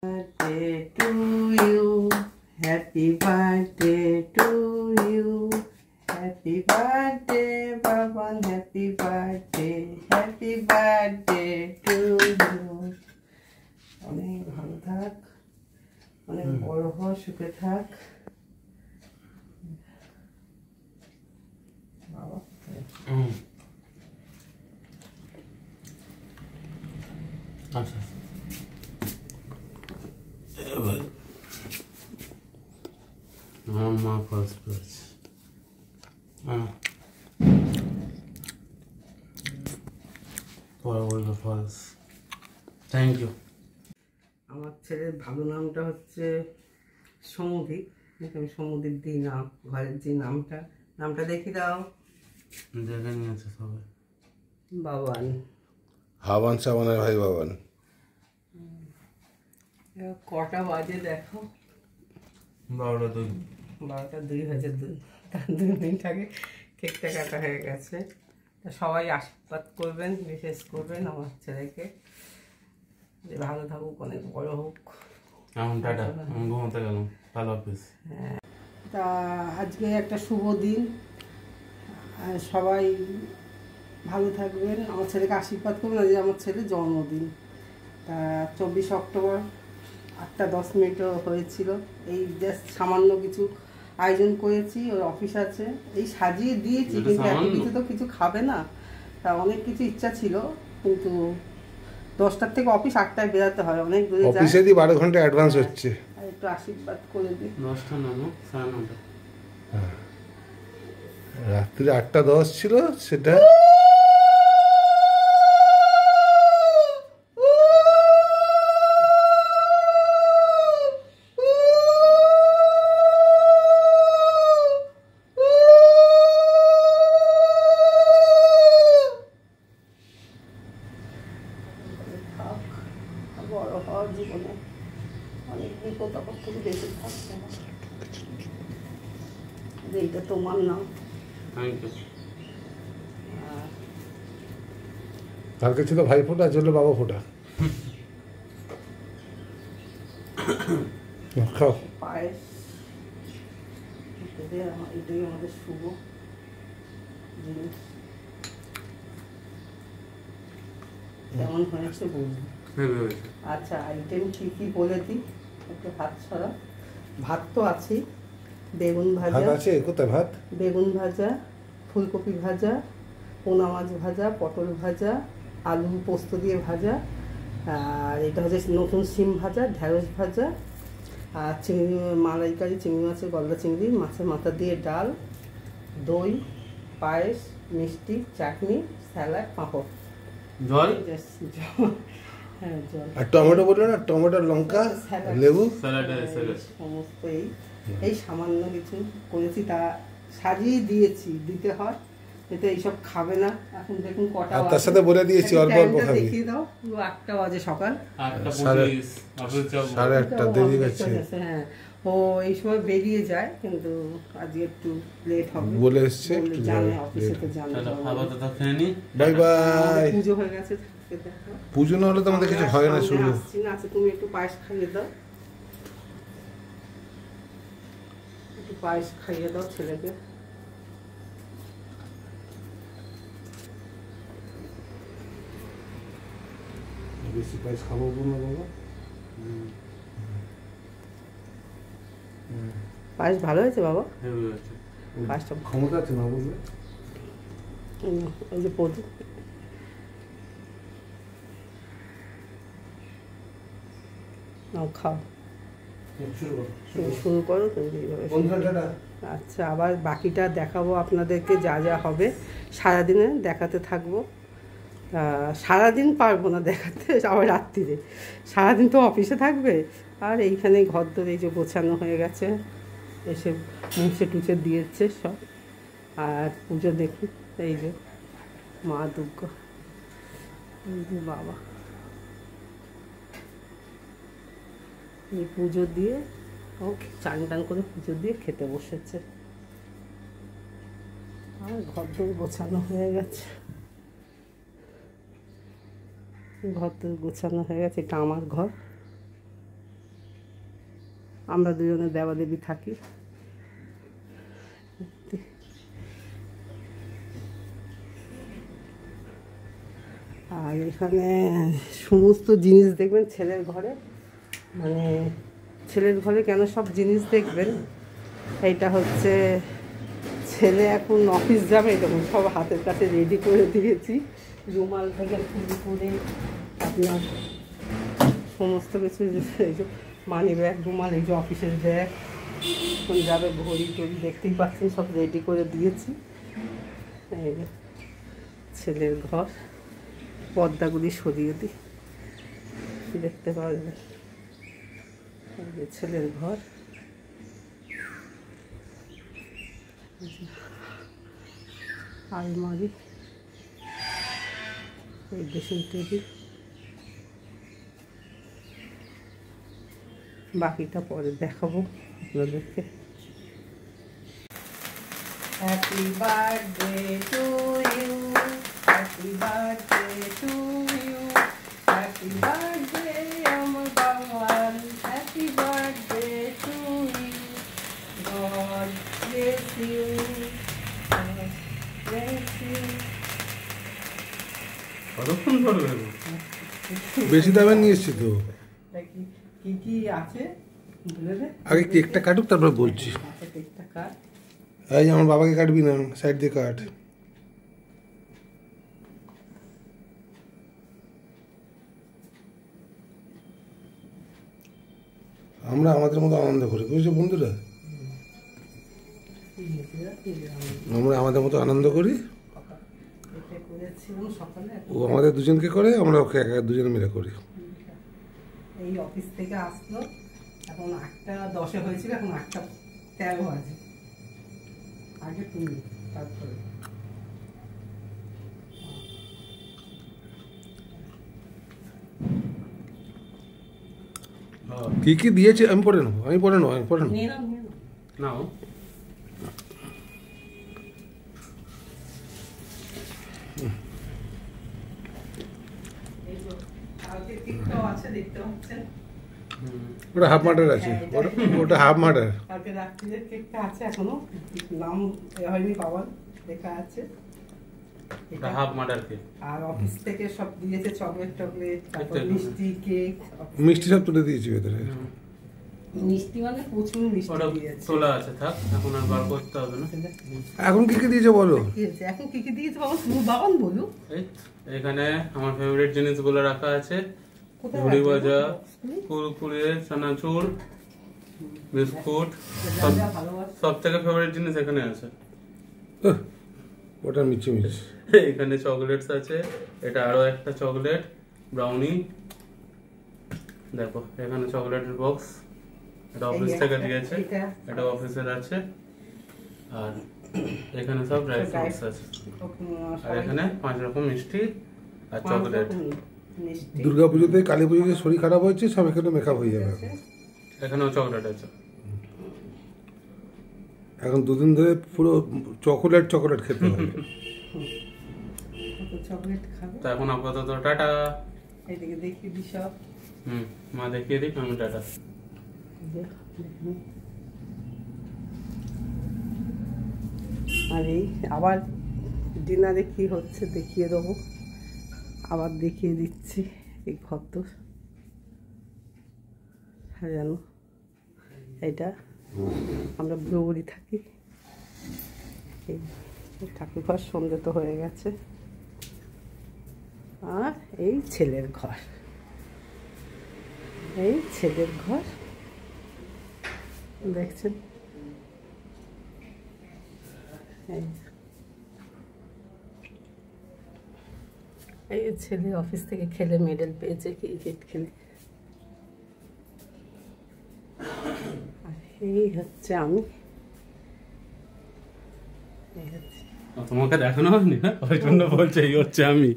Birthday to you, happy birthday to you, happy birthday Baban, happy birthday to you. অনেক ভালো থাক, অনেক বড় হ, সুখে থাক বাবা। আচ্ছা আমার মা ফার্স্ট পেয়েছে। পরে বললো ফার্স্ট। Thank you. আমার ছেলের ভালো নামটা হচ্ছে সমুদ্রিক, আমি সমুদ্রিক দিই নাম, ঘরের যে নামটা দেখি দাও। দেখে নিয়েছে সবাই। বাবান, হাওয়ান সাবানের ভাই বাবান। কটা বাজে দেখো? 12টা 2 হয়েছে। তার 2 মিনিট আগে কেকটা কাটা হয়ে গেছে। তা সবাই আশীর্বাদ করবেন, বিশেষ করবেন আমার ছেলেকে, যে ভালো থাকুক, অনেক বড় হোক। টাটা, আমি ঘুমাতে গেলাম, ভালো অফিস। হ্যাঁ, তা আজকে একটা শুভ দিন, সবাই ভালো থাকবেন, আমার ছেলেকে আশীর্বাদ করবেন। আজকে আমার ছেলের জন্মদিন। তা 24 অক্টোবর 8:10 হয়েছিল। এই জাস্ট সামান্য কিছু আয়োজন করেছি, ওর অফিস আছে, এই সাজিয়ে দিয়েছি, কিন্তু এত কিছু তো কিছু খাবে না। তা অনেক কিছু ইচ্ছা ছিল, কিন্তু 10টার থেকে অফিস 8টায় বেরোতে হয়, অনেক দূরে যায়। অফিসে দি 12 ঘন্টা অ্যাডভান্স হচ্ছে। আর একটু আশীর্বাদ করে দিই। 10টা না, 9:30। রাত্রি 8:10 ছিল সেটা। বড় হওয়ার জীবনে অনেক বিপদ আপদ থেকে বেঁচে থাকতে হবে। এইটা তোমার নাম। Thank you. কালকে ছিল ভাই ফোটা, চললো বাবা ফোটা। খাও পায়েস, এটাই আমাদের শুভ জিনিস। কেমন হয়েছে বলবো? আচ্ছা, আইটেম কী কী বলে দিই, একটু হাত ছড়া। ভাত তো আছেই, বেগুন ভাজা আছে, কোথায় ভাত? বেগুন ভাজা, ফুলকপি ভাজা, পোনা মাছ ভাজা, পটল ভাজা, আলু পোস্ত দিয়ে ভাজা, আর এটা হচ্ছে নতুন সিম ভাজা, ঢ্যাঁড়স ভাজা, আর চিংড়ি মালাইকারি, চিংড়ি মাছের গলদা চিংড়ি, মাছের মাথা দিয়ে ডাল, দই, পায়েস, মিষ্টি, চাটনি, স্যালাড, পাঁপড়, জল। হ্যাঁ জল। আর টমেটো বললো না, টমেটো, লঙ্কা, লেবু, সমস্ত এই সামান্য কিছু করেছি, তা সাজিয়ে দিয়েছি, দিতে হয়, এতে এইসব খাবে না। এখন দেখুন কটা বাজে, তার সাথে বলে দিয়েছি অল্প অল্প খাবি। দেখিয়ে দাও, পুরো 8টা বাজে সকাল, 8:30 দেরি গেছে। হ্যাঁ, ও এই সময় বেরিয়ে যায়, কিন্তু আজকে একটু লেট হবে বলে এসছে, জানে, অফিসে তো জানে। Bye bye. পুজো হয়ে গেছে, পুজো না হলে তো আমাদের কিছু হয় না শুরু। আচ্ছা, তুমি একটু পায়েস খাইয়ে দাও, একটু পায়েস খাইয়ে দাও ছেলেকে। বেশি পায়েস খাবো না বাবা। পায়েস ভালো হয়েছে বাবা, পায়েসটা ক্ষমতা আছে না বুঝলে। এই যে পদু, নাও খাও, শুরু করো তুমি এইভাবে। আচ্ছা, আবার বাকিটা দেখাবো আপনাদেরকে, যা যা হবে সারাদিনে দেখাতে থাকবো। সারাদিন পারবো না দেখাতে, আবার রাত্রিরে, সারাদিন তো অফিসে থাকবে। আর এইখানে ঘর ধরে এই যে গোছানো হয়ে গেছে, এসে মুছে টুছে দিয়েছে সব। আর পুজো দেখি, এই যে মা দুর্গা, এই যে বাবা, এই পুজো দিয়ে ও চান টান করে পুজো দিয়ে খেতে বসেছে। আর ঘর দর গোছানো হয়ে গেছে, ঘর দর গোছানো হয়ে গেছে। এটা আমার ঘর, আমরা দুজনে দেবাদেবী থাকি। আর এখানে সমস্ত জিনিস দেখবেন ছেলের ঘরে, মানে ছেলের ঘরে কেন সব জিনিস দেখবেন, এইটা হচ্ছে ছেলে এখন অফিস যাবে, তখন সব হাতের কাছে রেডি করে দিয়েছি, রুমাল থেকে শুরু করে আপনার সমস্ত কিছু, এই যে মানি ব্যাগ, রুমাল, এই যে অফিসের ব্যাগ, এখন যাবে, ঘড়ি টড়ি দেখতেই পাচ্ছেন সব রেডি করে দিয়েছি। এই যে ছেলের ঘর, পর্দাগুলি সরিয়ে দিই, দেখতে পাওয়া যাবে। এই যে ছেলের ঘর, আলমারি, এই ড্রেসিং টেবিল, বাকিটা পরে দেখাবো আপনাদেরকে। Happy birthday to you, happy birthday to you, happy birthday আমার বাবার, happy birthday to you, God bless you, bless you. কতক্ষণ ধরে বেশি দামে নিয়ে এসছি তো। কি কি আছে বলে দে। আগে কেকটা কাটুক, তারপর বলছি। আচ্ছা, কেকটা কাট। এই আমার বাবাকে কাটবি না, সাইড দিয়ে কাট। আমরা আমাদের মতো আনন্দ করি, বুঝছো বন্ধুরা? আমরা আমাদের মতো আনন্দ করি, এটা করেছিলাম সকালে, ও আমাদের দুজনকে করে, আমরা ওকে একা দুজনে মিলে করি। এই অফিস থেকে আসলো, এখন 8:10 হয়েছিল, এখন 8:13 বাজে। আগে তুমি, তারপরে কি কি দিয়েছে আমি পড়ে নেবো, আমি পড়ে নেবো। নিয়ে নাও, নিয়ে নাও। নাও। এই যে কালকে কেকটাও আছে, দেখতে পাচ্ছেন। ওটা হাফ মার্টার আছে, ওটা হাফ মার্টার। কালকে রাত্রির কেকটা আছে, এখনো নাম হয়নি, পাওয়ার লেখা আছে। এটা হাফ মার্টার কেক। আর অফিস থেকে সব দিয়েছে, চকলেট টকলেট, তারপর এটা- মিষ্টি, কেক। মিষ্টি সব তুলে দিয়েছি ভেতরে। মিষ্টি মানে প্রচুর মিষ্টি ওটা দিয়েছে। তোলা আছে, থাক, এখন আর বার করতে হবে না। এখন কি কি দিয়েছে বলো? কি হয়েছে? এখন কি কি দিয়েছে বাবা, তুমি বাবান বলো। এই এখানে আমার ফেভারিট জিনিসগুলো রাখা আছে, কোথায় ঝুড়ি রাখবে? ভাজা, বক্সগুলি? কুরকুরে, চানাচুর, বিস্কুট, যা যা ভালোবাসে। সব থেকে ফেভারিট জিনিস এখানে আছে। ওটা মিচি মিচি। এখানে চকলেটস আছে, এটা আরো একটা চকলেট ব্রাউনি, দেখো এখানে চকলেটের বক্স, এটা অফিস এই থেকে একটা, দিয়েছে, এটা। এটা অফিসের আছে। আর এখানে সব ড্রাই ফ্রুটস আছে, আর এখানে 5 রকম মিষ্টি আর চকলেট। মিষ্টি দুর্গা পুজোতে, কালী পুজোতে শরীর খারাপ হয়েছে, সব এখানে মেকআপ হয়ে যাবে। এখানেও চকলেট আছে। এখন দুদিন ধরে পুরো চকোলেট চকোলেট খেতে হবে। চকলেট খাবে। তো এখন আপাতত টাটা। এইদিকে দেখি সব। মা দেখিয়ে দিক, আমি টাটা। আর এই আবার ডিনারে কি হচ্ছে দেখিয়ে দেবো, আবার দেখিয়ে দিচ্ছি। এই ঘর তো সাজানো, এটা আমরা ব্রুবরি থাকি। এই ঠাকুর ঘর, সন্ধ্যে তো হয়ে গেছে। আর এই ছেলের ঘর, এই ছেলের ঘর দেখছেন। এই ছেলে অফিস থেকে খেলে মেডেল পেয়েছে, ক্রিকেট খেলে। আর এই হচ্ছে আমি, এই হচ্ছে। তোমাকে দেখানো হয়নি না, ওই জন্য বলছে এই হচ্ছে আমি।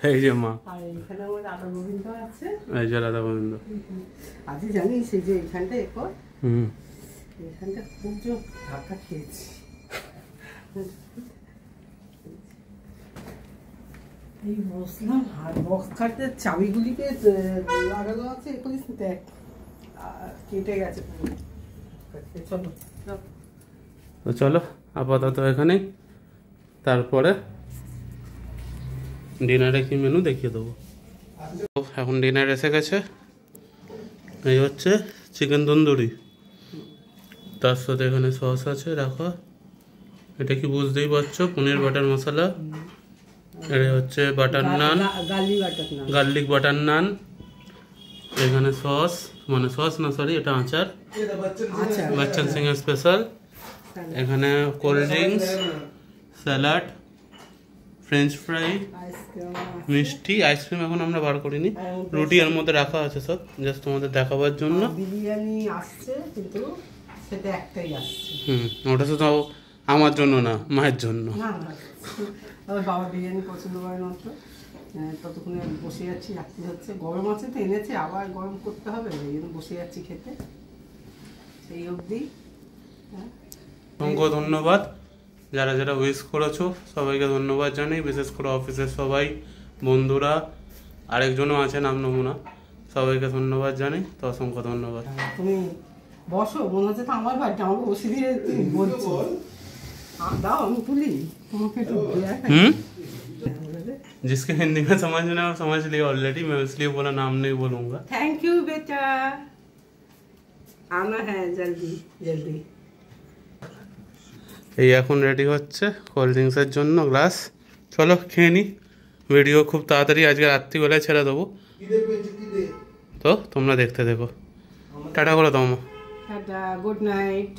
এই যে মা, আর এখানে আমার রাধা গোবিন্দ আছে। এই যে রাধা গোবিন্দ। আজই জানিস এই যে এখানটা এরপর এখানটা খুব জোর ধাক্কা খেয়েছি। এই বসলাম, আর বক্স খাটের চাবিগুলিকে লাগানো আছে, এ করিস দেখ, কেটে গেছে পুরো। চলো তো চলো আপাতত এখানে, তারপরে ডিনারে কি মেনু দেখিয়ে দেবো। এখন ডিনার এসে গেছে, এই হচ্ছে চিকেন তন্দুরি, তার সাথে এখানে সস আছে রাখা, এটা কি বুঝতেই পারছো পনির বাটার মশলা, এটা হচ্ছে বাটার নান, গার্লিক বাটার নান, এখানে সস মানে সস না সরি এটা আচার, বাচ্চান সিং এর স্পেশাল, এখানে cold drinks, salad, French fry, মিষ্টি, আইসক্রিম এখন আমরা বার করিনি, রুটি এর মধ্যে রাখা আছে সব জাস্ট তোমাদের দেখাবার জন্য। বিরিয়ানি আসছে কিন্তু সেটা একটাই আসছে। ওটা শুধু আমার জন্য না, মায়ের জন্য। না না, আমার বাবা বিরিয়ানি পছন্দ করে না তো, ততক্ষণে বসে যাচ্ছি, রাত্রি হচ্ছে, গরম আছে তো এনেছে, আবার গরম করতে হবে, এই জন্য বসে যাচ্ছি খেতে সেই অবধি। অসংখ্য ধন্যবাদ যারা যারা উইশ করেছো, সবাইকে ধন্যবাদ জানাই, বিশেষ করে অফিসের সবাই, বন্ধুরা, আরেকজনও আছে নাম নমুনা, সবাইকে ধন্যবাদ জানাই, তো অসংখ্য ধন্যবাদ। তুমি বসো, মনে হচ্ছে তো আমার বাড়িটা, আমাকে বসে দিয়ে তুমি বলছো, দাও আমি তুলি তোমাকে একটু जिसके हिंदी में समझना है समझ लिया ऑलरेडी, मैं इसलिए बोला नाम नहीं बोलूंगा। थैंक यू बेटा, आना है जल्दी जल्दी। এই এখন রেডি হচ্ছে কোল্ড ড্রিঙ্কসের জন্য গ্লাস, চলো খেয়ে নি, ভিডিও খুব তাড়াতাড়ি আজকে রাত্রিবেলায় ছেড়ে দেবো, তো তোমরা দেখতে দেখো, টাটা করে দাও। Tata, good night.